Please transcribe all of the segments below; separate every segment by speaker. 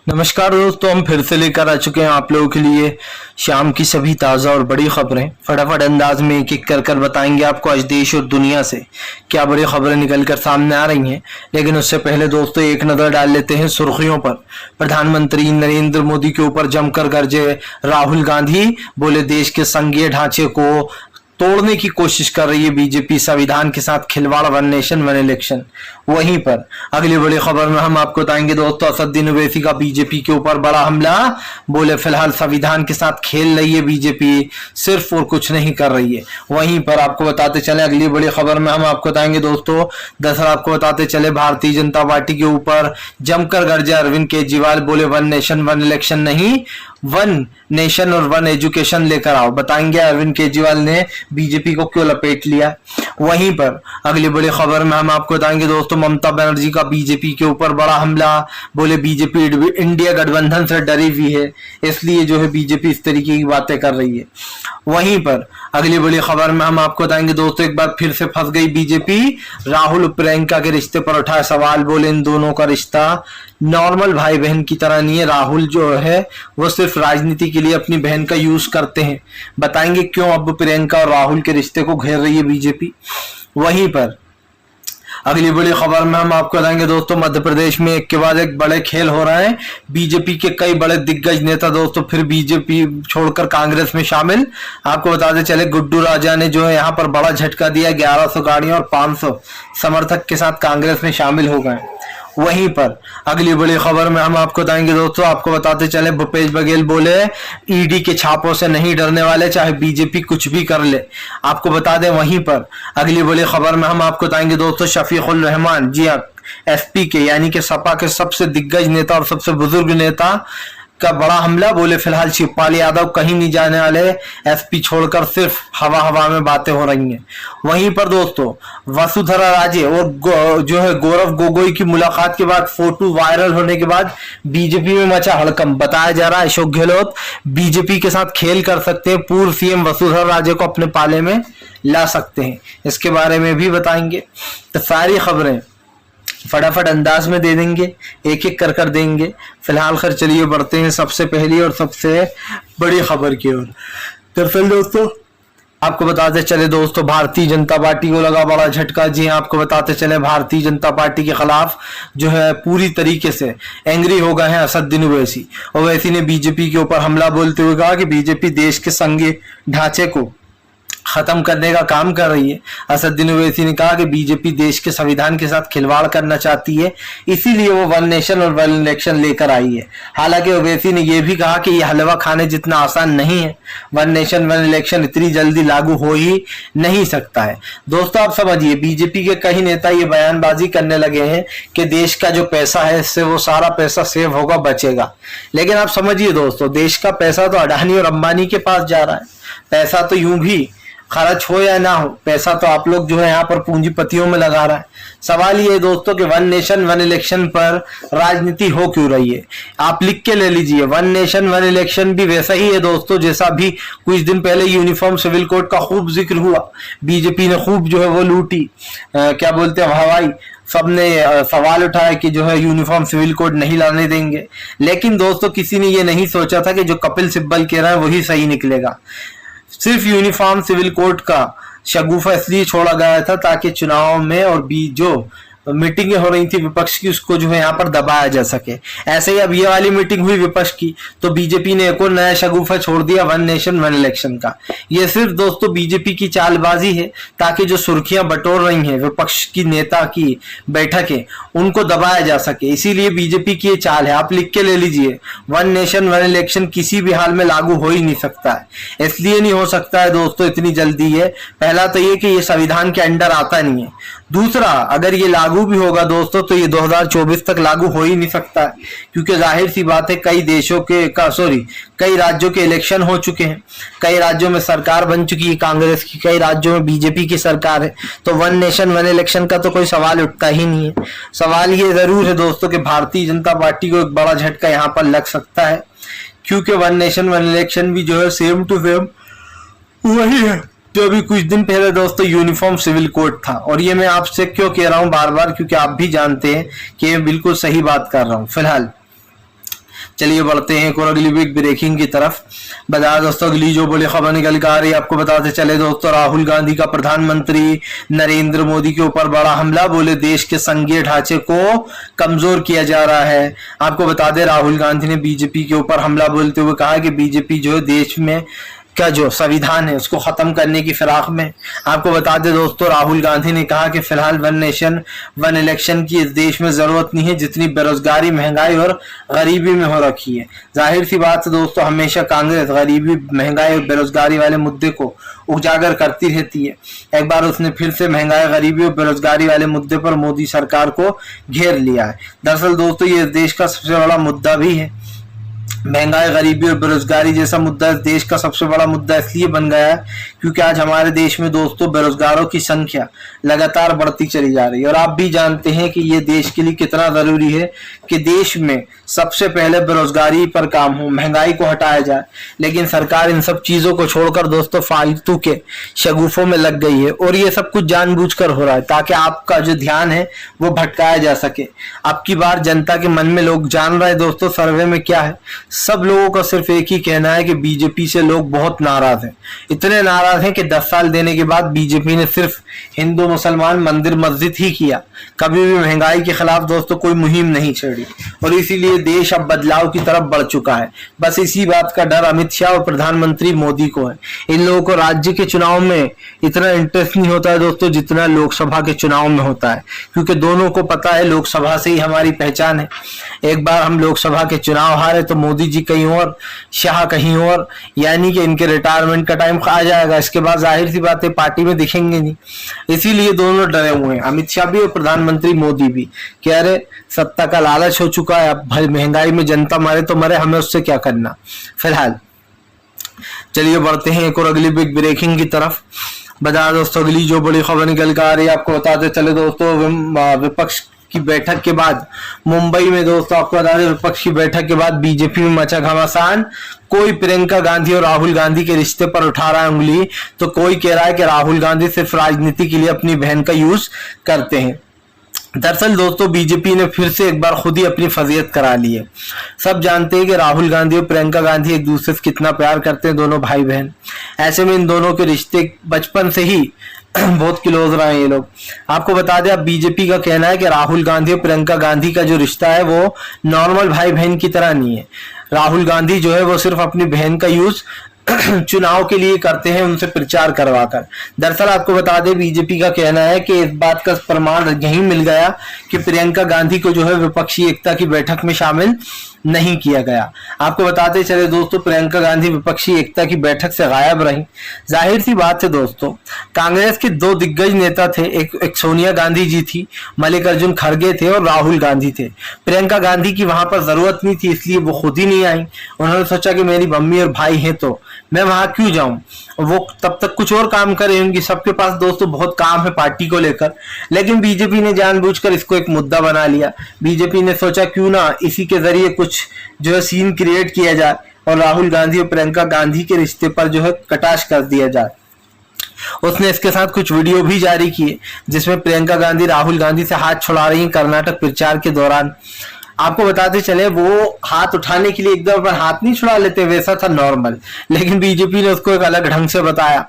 Speaker 1: नमस्कार दोस्तों, हम फिर से लेकर आ चुके हैं आप लोगों के लिए शाम की सभी ताज़ा और बड़ी खबरें। फटाफट अंदाज में एक एक कर बताएंगे आपको आज देश और दुनिया से क्या बड़ी खबरें निकल कर सामने आ रही हैं। लेकिन उससे पहले दोस्तों एक नज़र डाल लेते हैं सुर्खियों पर। प्रधानमंत्री नरेंद्र मोदी के ऊपर जमकर गरजे राहुल गांधी, बोले देश के संघीय ढांचे को तोड़ने की कोशिश कर रही है बीजेपी, संविधान के साथ खिलवाड़, वन नेशन वन इलेक्शन। वहीं पर अगली बड़ी खबर में हम आपको बताएंगे दोस्तों असदुद्दीन ओवैसी का बीजेपी के ऊपर बड़ा हमला, बोले फिलहाल संविधान के साथ खेल रही है बीजेपी, सिर्फ और कुछ नहीं कर रही है। वहीं पर आपको बताते चले अगली बड़ी खबर में हम आपको बताएंगे दोस्तों दरअसल आपको बताते चले भारतीय जनता पार्टी के ऊपर जमकर गरजे अरविंद केजरीवाल, बोले वन नेशन वन इलेक्शन नहीं, वन नेशन और वन एजुकेशन लेकर आओ। बताएंगे अरविंद केजरीवाल ने बीजेपी को क्यों लपेट लिया। वहीं पर अगली बड़ी खबर में हम आपको बताएंगे दोस्तों ममता बनर्जी का बीजेपी के ऊपर बड़ा हमला, बोले बीजेपी इंडिया गठबंधन से डरी हुई है, इसलिए जो है बीजेपी इस तरीके की बातें कर रही है। वहीं पर अगली बड़ी खबर में हम आपको बताएंगे दोस्तों एक बार फिर से फंस गई बीजेपी, राहुल प्रियंका के रिश्ते पर उठाए सवाल, बोले इन दोनों का रिश्ता नॉर्मल भाई बहन की तरह नहीं है। राहुल जो है वो सिर्फ राजनीति के लिए अपनी बहन का यूज करते हैं। बताएंगे क्यों अब प्रियंका और राहुल के रिश्ते को घेर रही है बीजेपी। वहीं पर अगली बड़ी खबर में हम आपको बताएंगे दोस्तों मध्य प्रदेश में एक के बाद एक बड़े खेल हो रहे हैं। बीजेपी के कई बड़े दिग्गज नेता दोस्तों फिर बीजेपी छोड़कर कांग्रेस में शामिल। आपको बताते चले गुड्डू राजा ने जो है यहाँ पर बड़ा झटका दिया, 1100 गाड़ियों और 500 समर्थक के साथ कांग्रेस में शामिल हो गए। वहीं पर अगली बड़ी खबर में हम आपको बताएंगे दोस्तों आपको बताते चले भूपेश बघेल बोले ईडी के छापों से नहीं डरने वाले, चाहे बीजेपी कुछ भी कर ले। आपको बता दें वहीं पर अगली बड़ी खबर में हम आपको बताएंगे दोस्तों शफीकुल रहमान, जी हाँ एसपी के यानी कि सपा के सबसे दिग्गज नेता और सबसे बुजुर्ग नेता का बड़ा हमला, बोले फिलहाल शिवपाल यादव कहीं नहीं जाने वाले, एसपी छोड़कर सिर्फ हवा हवा में बातें हो रही हैं। वहीं पर दोस्तों वसुंधरा राजे और जो है गौरव गोगोई की मुलाकात के बाद फोटो वायरल होने के बाद बीजेपी में मचा हड़कंप। बताया जा रहा है अशोक गहलोत बीजेपी के साथ खेल कर सकते हैं, पूर्व सीएम वसुंधरा राजे को अपने पाले में ला सकते हैं, इसके बारे में भी बताएंगे। तो सारी खबरें फटाफट अंदाज में दे देंगे, एक एक कर देंगे। फिलहाल खैर चलिए बढ़ते हैं सबसे पहली और सबसे बड़ी खबर की ओर। दरअसल दोस्तों आपको बताते चले दोस्तों भारतीय जनता पार्टी को लगा बड़ा झटका। जी आपको बताते चले भारतीय जनता पार्टी के खिलाफ जो है पूरी तरीके से एंग्री हो गए हैं असदुद्दीन ओवैसी। ओवैसी ने बीजेपी के ऊपर हमला बोलते हुए कहा कि बीजेपी देश के संघीय ढांचे को खत्म करने का काम कर रही है। असदुद्दीन ओवैसी ने कहा कि बीजेपी देश के संविधान के साथ खिलवाड़ करना चाहती है, इसीलिए वो वन नेशन और वन इलेक्शन लेकर आई है। हालांकि ओवैसी ने यह भी कहा कि यह हलवा खाने जितना आसान नहीं है, वन नेशन वन इलेक्शन इतनी जल्दी लागू हो ही नहीं सकता है। दोस्तों आप समझिए बीजेपी के कई नेता ये बयानबाजी करने लगे हैं कि देश का जो पैसा है इससे वो सारा पैसा सेव होगा, बचेगा। लेकिन आप समझिए दोस्तों देश का पैसा तो अडानी और अंबानी के पास जा रहा है। पैसा तो यूं भी खर्च हो या ना हो, पैसा तो आप लोग जो है यहाँ पर पूंजीपतियों में लगा रहा है। सवाल ये है दोस्तों कि वन नेशन वन इलेक्शन पर राजनीति हो क्यों रही है। आप लिख के ले लीजिए, वन नेशन वन इलेक्शन भी वैसा ही है दोस्तों जैसा भी कुछ दिन पहले यूनिफॉर्म सिविल कोड का खूब जिक्र हुआ। बीजेपी ने खूब जो है वो लूटी, क्या बोलते हैं हवाई, सबने सवाल उठाया कि जो है यूनिफॉर्म सिविल कोड नहीं लाने देंगे। लेकिन दोस्तों किसी ने ये नहीं सोचा था कि जो कपिल सिब्बल कह रहा है वही सही निकलेगा। सिर्फ यूनिफॉर्म सिविल कोड का शगुफा इसलिए छोड़ा गया था ताकि चुनाव में और जो मीटिंगें हो रही थी विपक्ष की उसको जो है यहाँ पर दबाया जा सके। ऐसे ही अब ये वाली मीटिंग हुई विपक्ष की तो बीजेपी ने एक और नया शगुफा छोड़ दिया वन नेशन वन इलेक्शन का। ये सिर्फ दोस्तों बीजेपी की चालबाजी है ताकि जो सुर्खियां बटोर रही हैं विपक्ष की नेता की बैठकें उनको दबाया जा सके, इसीलिए बीजेपी की ये चाल है। आप लिख के ले लीजिए, वन नेशन वन इलेक्शन किसी भी हाल में लागू हो ही नहीं सकता है। इसलिए नहीं हो सकता है दोस्तों इतनी जल्दी है, पहला तो ये कि ये संविधान के अंडर आता नहीं है। दूसरा अगर ये लागू भी होगा दोस्तों तो ये 2024 तक लागू हो ही नहीं सकता है, क्योंकि जाहिर सी बात है कई राज्यों के इलेक्शन हो चुके हैं, कई राज्यों में सरकार बन चुकी है कांग्रेस की, कई राज्यों में बीजेपी की सरकार है। तो वन नेशन वन इलेक्शन का तो कोई सवाल उठता ही नहीं है। सवाल ये जरूर है दोस्तों कि भारतीय जनता पार्टी को एक बड़ा झटका यहाँ पर लग सकता है, क्योंकि वन नेशन वन इलेक्शन भी जो है सेम टू सेम वही है जो अभी कुछ दिन पहले दोस्तों यूनिफॉर्म सिविल कोड था। और ये मैं आपसे क्यों कह रहा हूं बार बार, क्योंकि आप भी जानते हैं कि मैं बिल्कुल सही बात कर रहा हूं। फिलहाल चलिए बढ़ते हैं एक और अगली बिग ब्रेकिंग की तरफ। बता दोस्तों अगली जो बड़ी खबर निकल कर आ रही है आपको बताते चले दोस्तों, राहुल गांधी का प्रधानमंत्री नरेंद्र मोदी के ऊपर बड़ा हमला, बोले देश के संघीय ढांचे को कमजोर किया जा रहा है। आपको बता दें राहुल गांधी ने बीजेपी के ऊपर हमला बोलते हुए कहा कि बीजेपी जो है देश में का जो संविधान है उसको खत्म करने की फिराक में। आपको बता दें दोस्तों राहुल गांधी ने कहा कि फिलहाल वन नेशन वन इलेक्शन की इस देश में जरूरत नहीं है जितनी बेरोजगारी, महंगाई और गरीबी में हो रखी है। जाहिर सी बात है दोस्तों, हमेशा कांग्रेस गरीबी, महंगाई और बेरोजगारी वाले मुद्दे को उजागर करती रहती है। एक बार उसने फिर से महंगाई, गरीबी और बेरोजगारी वाले मुद्दे पर मोदी सरकार को घेर लिया है। दरअसल दोस्तों ये देश का सबसे बड़ा मुद्दा भी है। महंगाई, गरीबी और बेरोजगारी जैसा मुद्दा देश का सबसे बड़ा मुद्दा इसलिए बन गया है क्योंकि आज हमारे देश में दोस्तों बेरोजगारों की संख्या लगातार बढ़ती चली जा रही है। और आप भी जानते हैं कि ये देश के लिए कितना जरूरी है कि देश में सबसे पहले बेरोजगारी पर काम हो, महंगाई को हटाया जाए। लेकिन सरकार इन सब चीजों को छोड़कर दोस्तों फालतू के शगुफों में लग गई है और ये सब कुछ जानबूझकर हो रहा है ताकि आपका जो ध्यान है वो भटकाया जा सके। अब की बार जनता के मन में लोग जान रहे हैं दोस्तों, सर्वे में क्या है, सब लोगों का सिर्फ एक ही कहना है कि बीजेपी से लोग बहुत नाराज हैं। इतने नाराज हैं कि 10 साल देने के बाद बीजेपी ने सिर्फ हिंदू मुसलमान, मंदिर मस्जिद ही किया, कभी भी महंगाई के खिलाफ दोस्तों कोई मुहिम नहीं छेड़ी। और इसीलिए देश अब बदलाव की तरफ बढ़ चुका है। बस इसी बात का डर अमित शाह और प्रधानमंत्री मोदी को है। इन लोगों को राज्य के चुनाव में इतना इंटरेस्ट नहीं होता है दोस्तों जितना लोकसभा के चुनाव में होता है, क्योंकि दोनों को पता है लोकसभा से ही हमारी पहचान है। एक बार हम लोकसभा के चुनाव हारे तो मोदी जी कहीं और, शाह कहीं और, यानी कि इनके रिटायरमेंट का टाइम आ जाएगा। इसके बाद जाहिर सी बात है पार्टी में दिखेंगे नहीं। इसीलिए दोनों डरे हुए हैं, अमित शाह भी और प्रधानमंत्री मोदी भी, कह रहे सत्ता का लालच हो चुका है, अब भाई महंगाई में जनता मरे तो मरे, हमें उससे क्या करना। फिलहाल चलिए बढ़ते हैं एक और अगली बिग ब्रेकिंग की तरफ। बता दोस्तों अगली जो बड़ी खबर निकल कर आ रही है आपको बताते चले दोस्तों, विपक्ष की बैठक के बाद मुंबई में दोस्तों आपको बता दें विपक्ष की बैठक के बाद बीजेपी में मचा घमासान। कोई प्रियंका गांधी और राहुल गांधी के रिश्ते पर उठा रहा है उंगली, तो कोई कह रहा है कि राहुल गांधी सिर्फ राजनीति के लिए अपनी बहन का यूज करते हैं। दरअसल दोस्तों बीजेपी ने फिर से एक बार खुद ही अपनी फजीयत करा ली है। सब जानते हैं कि राहुल गांधी और प्रियंका गांधी एक दूसरे से कितना प्यार करते हैं, दोनों भाई बहन। ऐसे में इन दोनों के रिश्ते बचपन से ही बहुत क्लोज रहे हैं ये लोग। आपको बता दें अब बीजेपी का कहना है कि राहुल गांधी और प्रियंका गांधी का जो रिश्ता है वो नॉर्मल भाई बहन की तरह नहीं है। राहुल गांधी जो है वो सिर्फ अपनी बहन का यूज चुनाव के लिए करते हैं, उनसे प्रचार करवाकर। दरअसल आपको बता दें बीजेपी का कहना है कि इस बात का प्रमाण यही मिल गया कि प्रियंका गांधी को जो है विपक्षी एकता की बैठक में शामिल नहीं किया गया। आपको बताते चले दोस्तों प्रियंका गांधी विपक्षी एकता की बैठक से गायब रही। जाहिर सी बात है दोस्तों, कांग्रेस के दो दिग्गज नेता थे, एक सोनिया गांधी जी थी, मल्लिकार्जुन खड़गे थे और राहुल गांधी थे। प्रियंका गांधी की वहां पर जरूरत नहीं थी, इसलिए वो खुद ही नहीं आई। उन्होंने सोचा कि मेरी मम्मी और भाई हैं तो मैं वहां क्यों जाऊं, वो तब तक कुछ और काम कर रही होंगी। सबके पास दोस्तों बहुत काम है पार्टी को लेकर, लेकिन बीजेपी ने जानबूझकर इसको एक मुद्दा बना लिया। बीजेपी ने सोचा क्यों ना इसी के जरिए कुछ जो है सीन क्रिएट किया जाए और राहुल गांधी और प्रियंका गांधी के रिश्ते पर जो है कटाक्ष कर दिया जाए। उसने इसके साथ कुछ वीडियो भी जारी किए जिसमें प्रियंका गांधी राहुल गांधी से हाथ छुड़ा रही हैं कर्नाटक प्रचार के दौरान। आपको बताते चले वो हाथ उठाने के लिए एकदम पर हाथ नहीं छुड़ा लेते, वैसा था नॉर्मल, लेकिन बीजेपी ने उसको एक अलग ढंग से बताया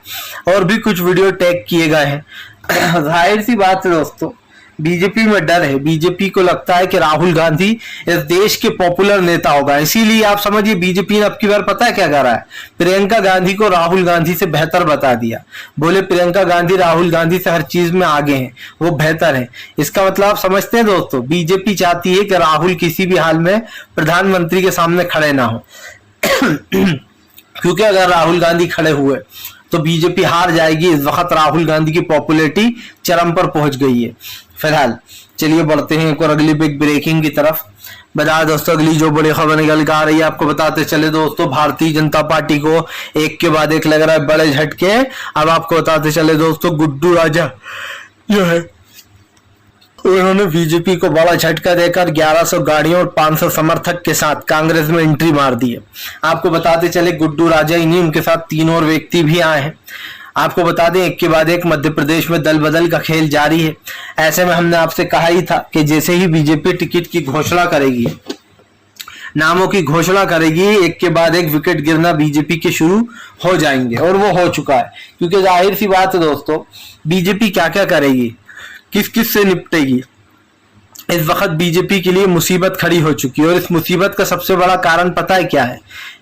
Speaker 1: और भी कुछ वीडियो टैग किए गए हैं। जाहिर सी बात है दोस्तों बीजेपी में डर है। बीजेपी को लगता है कि राहुल गांधी इस देश के पॉपुलर नेता होगा, इसीलिए आप समझिए बीजेपी ने अब की बार पता है क्या कर रहा है, प्रियंका गांधी को राहुल गांधी से बेहतर बता दिया। बोले प्रियंका गांधी राहुल गांधी से हर चीज में आगे हैं, वो बेहतर है। इसका मतलब आप समझते हैं दोस्तों, बीजेपी चाहती है कि राहुल किसी भी हाल में प्रधानमंत्री के सामने खड़े ना हो क्योंकि अगर राहुल गांधी खड़े हुए तो बीजेपी हार जाएगी। इस वक्त राहुल गांधी की पॉपुलैरिटी चरम पर पहुंच गई है। फिलहाल चलिए बढ़ते हैं एक और अगली बिग ब्रेकिंग की तरफ। बता दोस्तों अगली जो बड़ी खबर निकल कर आ रही है आपको बताते चले दोस्तों, भारतीय जनता पार्टी को एक के बाद एक लग रहा है बड़े झटके। अब आपको बताते चले दोस्तों गुड्डू राजा जो है उन्होंने बीजेपी को बड़ा झटका देकर 1100 गाड़ियों और 500 समर्थक के साथ कांग्रेस में एंट्री मार दी है। आपको बताते चले गुड्डू राजा ही नहीं, उनके साथ 3 और व्यक्ति भी आए हैं। आपको बता दें एक के बाद एक मध्य प्रदेश में दल बदल का खेल जारी है। ऐसे में हमने आपसे कहा ही था कि जैसे ही बीजेपी टिकट की घोषणा करेगी नामों की घोषणा करेगी, एक के बाद एक विकेट गिरना बीजेपी के शुरू हो जाएंगे और वो हो चुका है। क्योंकि जाहिर सी बात है दोस्तों, बीजेपी क्या क्या करेगी, किस किस से निपटेगी। इस वक्त बीजेपी के लिए मुसीबत खड़ी हो चुकी है और इस मुसीबत का सबसे बड़ा कारण पता है क्या है?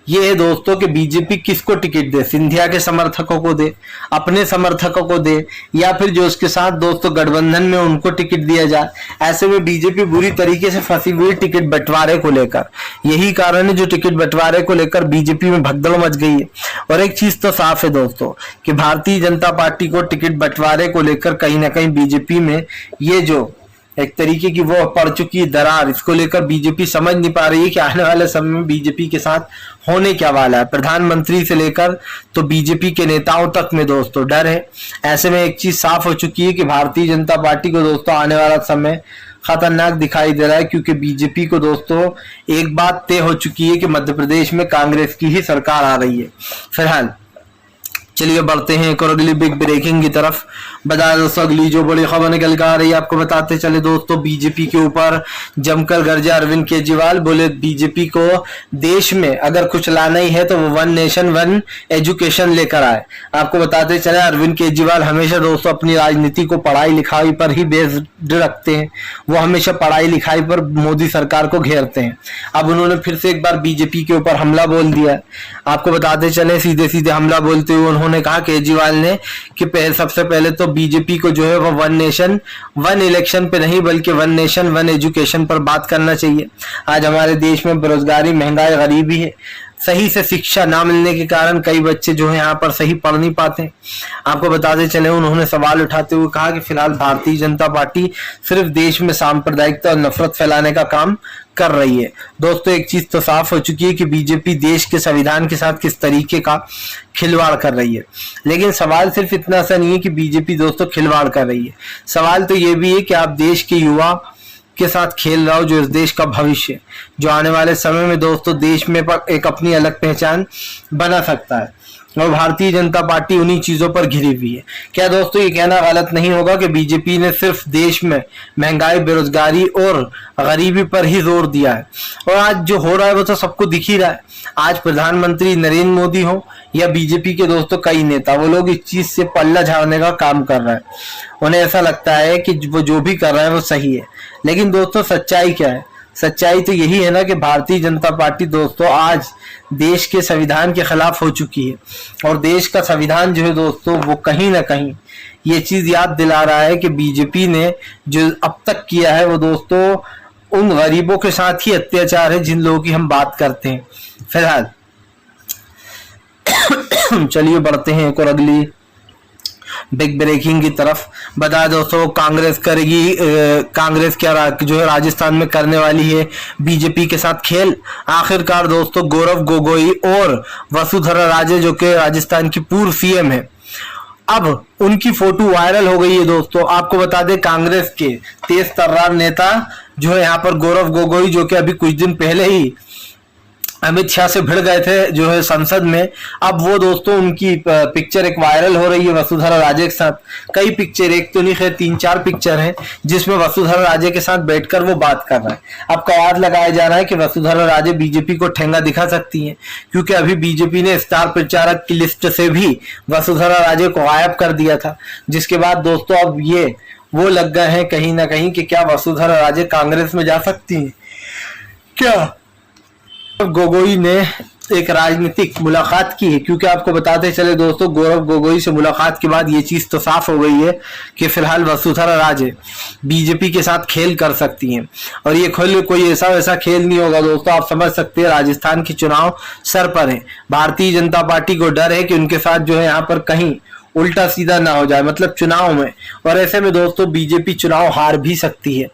Speaker 1: ये है दोस्तों कि बीजेपी किसको टिकट दे, सिंधिया के समर्थकों को दे, अपने समर्थकों को दे, या फिर जो उसके साथ दोस्तों गठबंधन में उनको टिकट दिया जाए। ऐसे में बीजेपी बुरी तरीके से फंसी हुई टिकट बंटवारे को लेकर। यही कारण है जो टिकट बंटवारे को लेकर बीजेपी में भगदड़ मच गई है। और एक चीज तो साफ है दोस्तों कि भारतीय जनता पार्टी को टिकट बंटवारे को लेकर कहीं ना कहीं बीजेपी में ये जो एक तरीके की वो पड़ चुकी है दरार, इसको लेकर बीजेपी समझ नहीं पा रही है कि आने वाले समय में बीजेपी के साथ होने क्या वाला है। प्रधानमंत्री से लेकर तो बीजेपी के नेताओं तक में दोस्तों डर है। ऐसे में एक चीज साफ हो चुकी है कि भारतीय जनता पार्टी को दोस्तों आने वाला समय खतरनाक दिखाई दे रहा है, क्योंकि बीजेपी को दोस्तों एक बात तय हो चुकी है कि मध्य प्रदेश में कांग्रेस की ही सरकार आ रही है। फिलहाल चलिए बढ़ते हैं एक और अगली बिग ब्रेकिंग की तरफ। बता दोस्तों अगली जो बड़ी खबर निकल कर आ रही है आपको बताते चले दोस्तों, बीजेपी के ऊपर जमकर गरजे अरविंद केजरीवाल। बोले बीजेपी को देश में अगर कुछ लाना ही है तो वो वन नेशन वन एजुकेशन लेकर आए। आपको बताते चले अरविंद केजरीवाल हमेशा दोस्तों अपनी राजनीति को पढ़ाई लिखाई पर ही बेस्ड रखते हैं। वो हमेशा पढ़ाई लिखाई पर मोदी सरकार को घेरते हैं। अब उन्होंने फिर से एक बार बीजेपी के ऊपर हमला बोल दिया है। आपको बताते चले सीधे सीधे हमला बोलते हुए उन्होंने कहा केजरीवाल ने कि सबसे पहले तो बीजेपी को जो है वो वन नेशन वन इलेक्शन पे नहीं बल्कि वन नेशन वन एजुकेशन पर बात करना चाहिए। आज हमारे देश में बेरोजगारी, महंगाई, गरीबी है। सही से शिक्षा ना मिलने के कारण कई बच्चे जो है यहाँ पर सही पढ़ नहीं पाते। आपको बताते चले उन्होंने सवाल उठाते हुए कहा कि फिलहाल भारतीय जनता पार्टी सिर्फ देश में सांप्रदायिकता और नफरत फैलाने का काम कर रही है। दोस्तों एक चीज तो साफ हो चुकी है कि बीजेपी देश के संविधान के साथ किस तरीके का खिलवाड़ कर रही है। लेकिन सवाल सिर्फ इतना सा नहीं है कि बीजेपी दोस्तों खिलवाड़ कर रही है, सवाल तो ये भी है कि आप देश के युवा के साथ खेल रहा हो, जो इस देश का भविष्य, जो आने वाले समय में दोस्तों देश में एक अपनी अलग पहचान बना सकता है। और भारतीय जनता पार्टी उन्हीं चीजों पर घिरी हुई है। क्या दोस्तों ये कहना गलत नहीं होगा कि बीजेपी ने सिर्फ देश में महंगाई, बेरोजगारी और गरीबी पर ही जोर दिया है, और आज जो हो रहा है वो तो सबको दिख ही रहा है। आज प्रधानमंत्री नरेंद्र मोदी हो या बीजेपी के दोस्तों कई नेता, वो लोग इस चीज से पल्ला झाड़ने का काम कर रहे हैं। उन्हें ऐसा लगता है कि वो जो भी कर रहे हैं वो सही है। लेकिन दोस्तों सच्चाई क्या है? सच्चाई तो यही है ना कि भारतीय जनता पार्टी दोस्तों आज देश के संविधान के खिलाफ हो चुकी है। और देश का संविधान जो है दोस्तों वो कहीं ना कहीं ये चीज याद दिला रहा है कि बीजेपी ने जो अब तक किया है वो दोस्तों उन गरीबों के साथ ही अत्याचार है जिन लोगों की हम बात करते हैं। फिलहाल चलिए बढ़ते हैं एक और अगली बिग ब्रेकिंग की तरफ। बता दोस्तों कांग्रेस करेगी, कांग्रेस क्या जो है राजस्थान में करने वाली है बीजेपी के साथ खेल। आखिरकार दोस्तों गौरव गोगोई और वसुंधरा राजे जो कि राजस्थान की पूर्व सीएम है, अब उनकी फोटो वायरल हो गई है दोस्तों। आपको बता दें कांग्रेस के तेज तर्रार नेता जो है यहाँ पर गौरव गोगोई, जो कि अभी कुछ दिन पहले ही अमित शाह से भिड़ गए थे जो है संसद में, अब वो दोस्तों उनकी पिक्चर एक वायरल हो रही है वसुंधरा राजे के साथ। कई पिक्चर, एक तो नहीं खैर 3-4 पिक्चर हैं जिसमें वसुंधरा राजे के साथ बैठकर वो बात कर रहा है। अब कयास लगाया जा रहा है कि वसुंधरा राजे बीजेपी को ठेंगा दिखा सकती हैं, क्योंकि अभी बीजेपी ने स्टार प्रचारक की लिस्ट से भी वसुंधरा राजे को गायब कर दिया था। जिसके बाद दोस्तों अब ये वो लग गए हैं कहीं ना कहीं कि क्या वसुंधरा राजे कांग्रेस में जा सकती हैं क्या। गोगोई ने एक राजनीतिक मुलाकात की है, क्योंकि आपको बताते चले दोस्तों गौरव गोगोई से मुलाकात के बाद ये चीज तो साफ हो गई है कि फिलहाल वसुंधरा राजे बीजेपी के साथ खेल कर सकती हैं। और ये खेल कोई ऐसा वैसा खेल नहीं होगा दोस्तों, आप समझ सकते हैं राजस्थान के चुनाव सर पर है। भारतीय जनता पार्टी को डर है कि उनके साथ जो है यहाँ पर कहीं उल्टा सीधा ना हो जाए, मतलब चुनाव में। और ऐसे में दोस्तों बीजेपी चुनाव हार भी सकती है,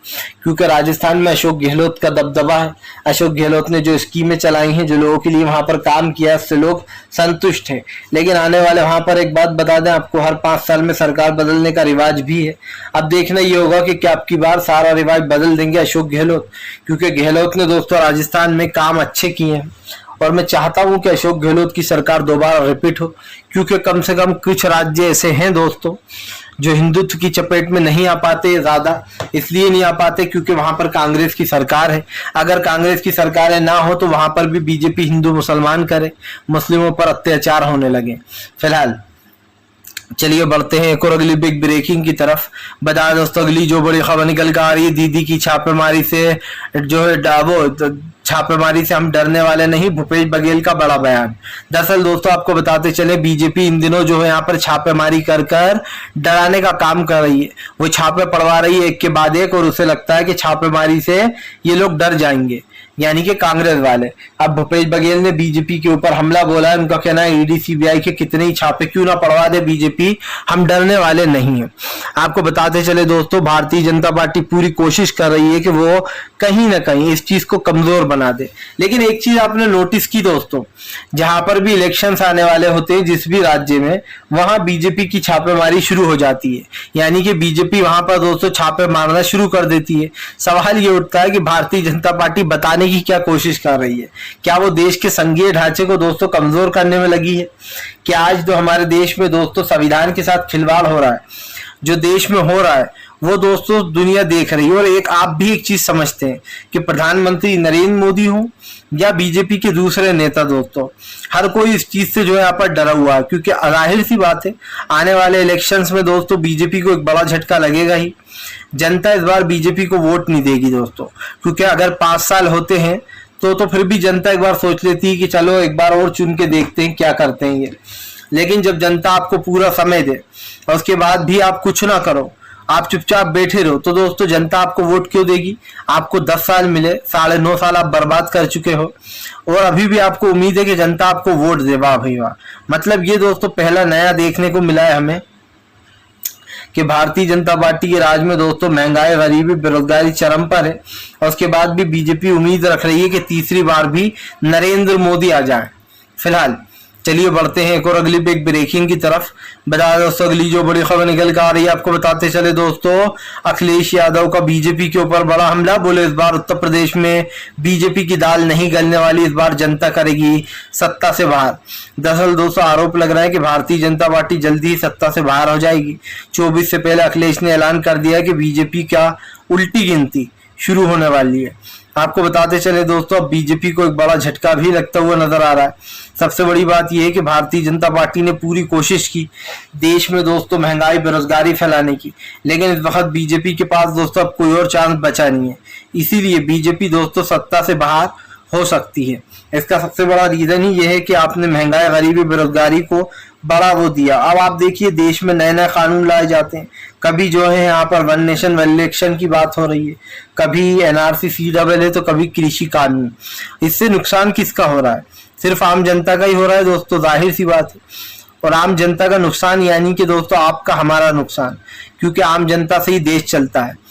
Speaker 1: क्योंकि राजस्थान में अशोक गहलोत का दबदबा है। अशोक गहलोत ने जो स्कीमें चलाई हैं, जो लोगों के लिए वहां पर काम किया है, उससे लोग संतुष्ट हैं। लेकिन आने वाले वहां पर एक बात बता दें आपको, हर 5 साल में सरकार बदलने का रिवाज भी है। अब देखना ये होगा कि क्या अब की बार सारा रिवाज बदल देंगे अशोक गहलोत, क्योंकि गहलोत ने दोस्तों राजस्थान में काम अच्छे किए हैं और मैं चाहता हूं कि अशोक गहलोत की सरकार दोबारा रिपीट हो, क्योंकि कम से कम कुछ राज्य ऐसे हैं दोस्तों जो हिंदुत्व की चपेट में नहीं आ पाते। ज्यादा इसलिए नहीं आ पाते क्योंकि वहां पर कांग्रेस की सरकार है। अगर कांग्रेस की सरकारें ना हो तो वहां पर भी बीजेपी हिंदू मुसलमान करे, मुस्लिमों पर अत्याचार होने लगे। फिलहाल चलिए बढ़ते हैं एक और अगली बिग ब्रेकिंग की तरफ। बता दोस्तों अगली जो बड़ी खबर निकल कर आ रही है, दीदी की छापेमारी से जो है वो छापेमारी से हम डरने वाले नहीं, भूपेश बघेल का बड़ा बयान। दरअसल दोस्तों आपको बताते चले, बीजेपी इन दिनों जो है यहाँ पर छापेमारी कर कर डराने का काम कर रही है। वो छापे पड़वा रही है एक के बाद एक, और उसे लगता है कि छापेमारी से ये लोग डर जाएंगे, यानी कि कांग्रेस वाले। अब भूपेश बघेल ने बीजेपी के ऊपर हमला बोला है। उनका कहना है ईडी सीबीआई के कितने ही छापे क्यों ना पड़वा दे बीजेपी, हम डरने वाले नहीं है। आपको बताते चले दोस्तों, भारतीय जनता पार्टी पूरी कोशिश कर रही है कि वो कहीं ना कहीं इस चीज को कमजोर बना दे। लेकिन एक चीज आपने नोटिस की दोस्तों, जहां पर भी इलेक्शंस आने वाले होते हैं जिस भी राज्य में, वहां बीजेपी की छापेमारी शुरू हो जाती है, यानी कि बीजेपी वहां पर दोस्तों छापे मारना शुरू कर देती है। सवाल ये उठता है कि भारतीय जनता पार्टी बताने की क्या कोशिश कर रही है? क्या वो देश के संघीय ढांचे को दोस्तों कमजोर करने में लगी है? क्या आज जो हमारे देश में दोस्तों संविधान के साथ खिलवाड़ हो रहा है, जो देश में हो रहा है, वो दोस्तों दुनिया देख रही है। और एक आप भी एक चीज समझते हैं कि प्रधानमंत्री नरेंद्र मोदी हो या बीजेपी के दूसरे नेता, दोस्तों हर कोई इस चीज से जो है यहाँ पर डरा हुआ है, क्योंकि जाहिर सी बात है आने वाले इलेक्शंस में दोस्तों बीजेपी को एक बड़ा झटका लगेगा ही। जनता इस बार बीजेपी को वोट नहीं देगी दोस्तों, क्योंकि अगर 5 साल होते हैं तो फिर भी जनता एक बार सोच लेती है कि चलो एक बार और चुन के देखते हैं क्या करते हैं ये। लेकिन जब जनता आपको पूरा समय दे और उसके बाद भी आप कुछ ना करो, आप चुपचाप बैठे रहो, तो दोस्तों जनता आपको वोट क्यों देगी? आपको 10 साल मिले, 9.5 साल आप बर्बाद कर चुके हो, और अभी भी आपको उम्मीद है कि जनता आपको वोट दे। वाह भाई वाह। मतलब ये दोस्तों पहला नया देखने को मिला है हमें कि भारतीय जनता पार्टी के राज में दोस्तों महंगाई, गरीबी, बेरोजगारी चरम पर है, और उसके बाद भी बीजेपी उम्मीद रख रही है कि तीसरी बार भी नरेंद्र मोदी आ जाए। फिलहाल चलिए बढ़ते हैं एक और अगली बिग ब्रेकिंग की तरफ। बता दोस्तों अगली जो बड़ी खबर निकल कर आ रही है, आपको बताते चले दोस्तों, अखिलेश यादव का बीजेपी के ऊपर बड़ा हमला। बोले इस बार उत्तर प्रदेश में बीजेपी की दाल नहीं गलने वाली, इस बार जनता करेगी सत्ता से बाहर। दरअसल दोस्तों आरोप लग रहा है कि भारतीय जनता पार्टी जल्दी ही सत्ता से बाहर हो जाएगी। 24 से पहले अखिलेश ने ऐलान कर दिया कि बीजेपी का उल्टी गिनती शुरू होने वाली है। आपको बताते चले दोस्तों, अब बीजेपी को एक बड़ा झटका भी लगता हुआ नजर आ रहा है। सबसे बड़ी बात यह है कि भारतीय जनता पार्टी ने पूरी कोशिश की देश में दोस्तों महंगाई, बेरोजगारी फैलाने की, लेकिन इस वक्त बीजेपी के पास दोस्तों अब कोई और चांस बचा नहीं है। इसीलिए बीजेपी दोस्तों सत्ता से बाहर हो सकती है। इसका सबसे बड़ा रीजन ही यह है कि आपने महंगाई, गरीबी, बेरोजगारी को बड़ा वो दिया। अब आप देखिए देश में नए नए कानून लाए जाते हैं, कभी जो है यहाँ पर वन नेशन वन इलेक्शन की बात हो रही है, कभी एनआरसी सीडब्ल्यू है, तो कभी कृषि कानून। इससे नुकसान किसका हो रहा है? सिर्फ आम जनता का ही हो रहा है दोस्तों, जाहिर सी बात है। और आम जनता का नुकसान यानी कि दोस्तों आपका हमारा नुकसान, क्योंकि आम जनता से ही देश चलता है।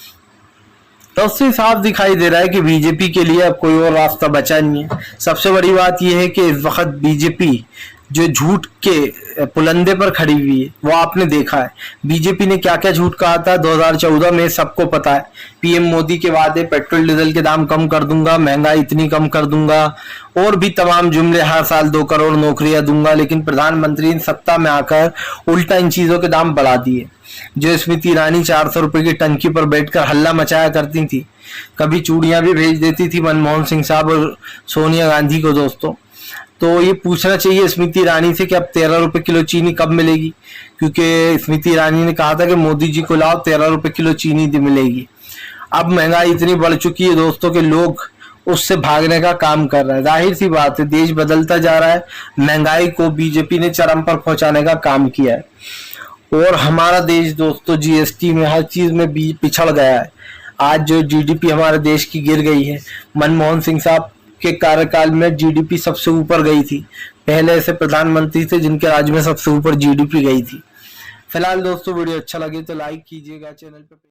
Speaker 1: तो उससे साफ दिखाई दे रहा है कि बीजेपी के लिए अब कोई और रास्ता बचा नहीं है। सबसे बड़ी बात यह है कि इस वक्त बीजेपी जो झूठ के पुलंदे पर खड़ी हुई है, वो आपने देखा है बीजेपी ने क्या क्या झूठ कहा था 2014 में, सबको पता है। पीएम मोदी के वादे, पेट्रोल डीजल के दाम कम कर दूंगा, महंगाई इतनी कम कर दूंगा, और भी तमाम जुमले, हर साल 2 करोड़ नौकरियां दूंगा। लेकिन प्रधानमंत्री ने सत्ता में आकर उल्टा इन चीजों के दाम बढ़ा दिए। जो स्मृति ईरानी 400 रुपए की टंकी पर बैठकर हल्ला मचाया करती थी, कभी चूड़ियां भी भेज देती थी मनमोहन सिंह साहब और सोनिया गांधी को दोस्तों, तो ये पूछना चाहिए स्मृति ईरानी से कि अब 13 रुपए किलो चीनी कब मिलेगी, क्योंकि स्मृति ईरानी ने कहा था कि मोदी जी को लाओ 13 रुपए किलो चीनी मिलेगी। अब महंगाई इतनी बढ़ चुकी है दोस्तों कि लोग उससे भागने का काम कर रहे हैं। जाहिर सी बात है देश बदलता जा रहा है, महंगाई को बीजेपी ने चरम पर पहुंचाने का काम किया है, और हमारा देश दोस्तों जीएसटी में हर चीज में पिछड़ गया है। आज जो जीडीपी हमारे देश की गिर गई है, मनमोहन सिंह साहब के कार्यकाल में जीडीपी सबसे ऊपर गई थी। पहले ऐसे प्रधानमंत्री थे जिनके राज्य में सबसे ऊपर जीडीपी गई थी। फिलहाल दोस्तों वीडियो अच्छा लगे तो लाइक कीजिएगा, चैनल पे